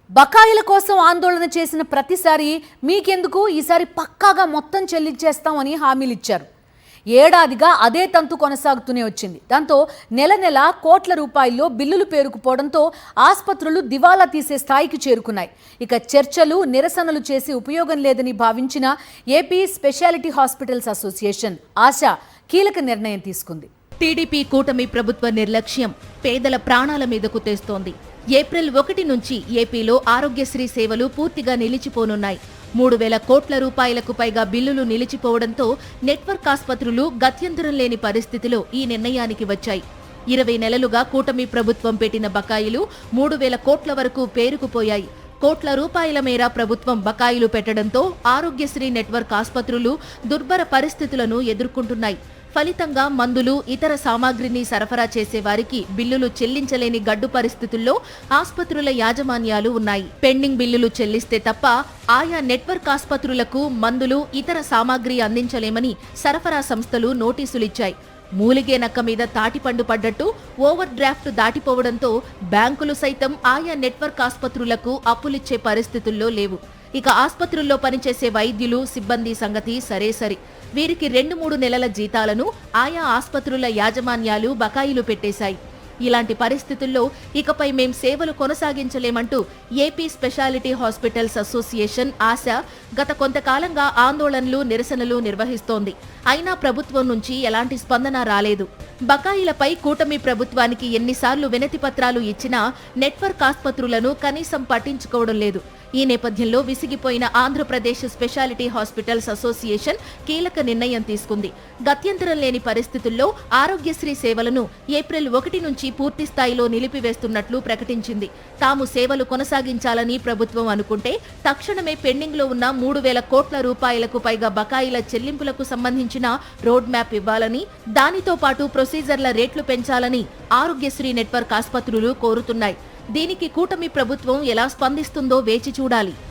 బకాయిల కోసం ఆందోళన చేసిన ప్రతిసారి మీకెందుకు ఈసారి పక్కాగా మొత్తం చెల్లించేస్తామని హామీలిచ్చారు. ఏడాదిగా అదే తంతు కొనసాగుతూనే వచ్చింది. దాంతో నెల నెల కోట్ల రూపాయల్లో బిల్లులు పేరుకుపోవడంతో ఆసుపత్రులు దివాలా తీసే స్థాయికి చేరుకున్నాయి. ఇక చర్చలు నిరసనలు చేసి ఉపయోగం లేదని భావించిన AP speciality hospitals association ASHA కీలక నిర్ణయం తీసుకుంది. టీడీపీ కూటమి ప్రభుత్వ నిర్లక్ష్యం పేదల ప్రాణాల మీదకు తెస్తోంది. ఏప్రిల్ 1 నుంచి ఏపీలో ఆరోగ్యశ్రీ సేవలు పూర్తిగా నిలిచిపోనున్నాయి. 3,000 కోట్ల రూపాయలకు పైగా బిల్లులు నిలిచిపోవడంతో నెట్వర్క్ ఆసుపత్రులు గత్యంతరం లేని పరిస్థితిలో ఈ నిర్ణయానికి వచ్చాయి. 20 నెలలుగా కూటమి ప్రభుత్వం పెట్టిన బకాయిలు 3,000 కోట్ల వరకు పేరుకుపోయాయి. కోట్ల రూపాయల మేర ప్రభుత్వం బకాయిలు పెట్టడంతో ఆరోగ్యశ్రీ నెట్వర్క్ ఆసుపత్రులు దుర్భర పరిస్థితులను ఎదుర్కొంటున్నాయి. ఫలితంగా మందులు, ఇతర సామాగ్రిని సరఫరా చేసే వారికి బిల్లులు చెల్లించలేని గడ్డు పరిస్థితుల్లో ఆసుపత్రుల యాజమాన్యాలు ఉన్నాయి. పెండింగ్ బిల్లులు చెల్లిస్తే తప్ప ఆయా నెట్వర్క్ ఆసుపత్రులకు మందులు, ఇతర సామాగ్రి అందించలేమని సరఫరా సంస్థలు నోటీసులిచ్చాయి. మూలిగే నక్క మీద తాటిపండు పడ్డట్టు ఓవర్ డ్రాఫ్ట్ దాటిపోవడంతో బ్యాంకులు సైతం ఆయా నెట్వర్క్ ఆసుపత్రులకు అప్పులిచ్చే పరిస్థితుల్లో లేవు. ఇక ఆసుపత్రుల్లో పనిచేసే వైద్యులు, సిబ్బంది సంగతి సరే. వీరికి 2-3 నెలల జీతాలను ఆయా ఆసుపత్రుల యాజమాన్యాలు బకాయిలు పెట్టేశాయి. ఇలాంటి పరిస్థితుల్లో ఇకపై మేం సేవలు కొనసాగించలేమంటూ ఏపీ స్పెషాలిటీ హాస్పిటల్స్ అసోసియేషన్ ఆశా గత కొంతకాలంగా ఆందోళనలు, నిరసనలు నిర్వహిస్తోంది. అయినా ప్రభుత్వం నుంచి ఎలాంటి స్పందన రాలేదు. బకాయిలపై కూటమి ప్రభుత్వానికి ఎన్నిసార్లు వినతి పత్రాలు ఇచ్చినా నెట్వర్క్ ఆసుపత్రులను కనీసం పట్టించుకోవడం లేదు. ఈ నేపథ్యంలో విసిగిపోయిన ఆంధ్రప్రదేశ్ స్పెషాలిటీ హాస్పిటల్స్ అసోసియేషన్ కీలక నిర్ణయం తీసుకుంది. గత్యంతరం లేని పరిస్థితుల్లో ఆరోగ్యశ్రీ సేవలను ఏప్రిల్ 1 నుంచి పూర్తి స్థాయిలో నిలిపివేస్తున్నట్లు ప్రకటించింది. తాము సేవలు కొనసాగించాలని ప్రభుత్వం అనుకుంటే తక్షణమే పెండింగ్లో ఉన్న 3,000 కోట్ల రూపాయలకు పైగా బకాయిల చెల్లింపులకు సంబంధించిన రోడ్ మ్యాప్ ఇవ్వాలని, దానితో పాటు ప్రొసీజర్ల రేట్లు పెంచాలని ఆరోగ్యశ్రీ నెట్వర్క్ ఆసుపత్రులు కోరుతున్నాయి. దీనికి కూటమి ప్రభుత్వం ఎలా స్పందిస్తుందో వేచి చూడాలి.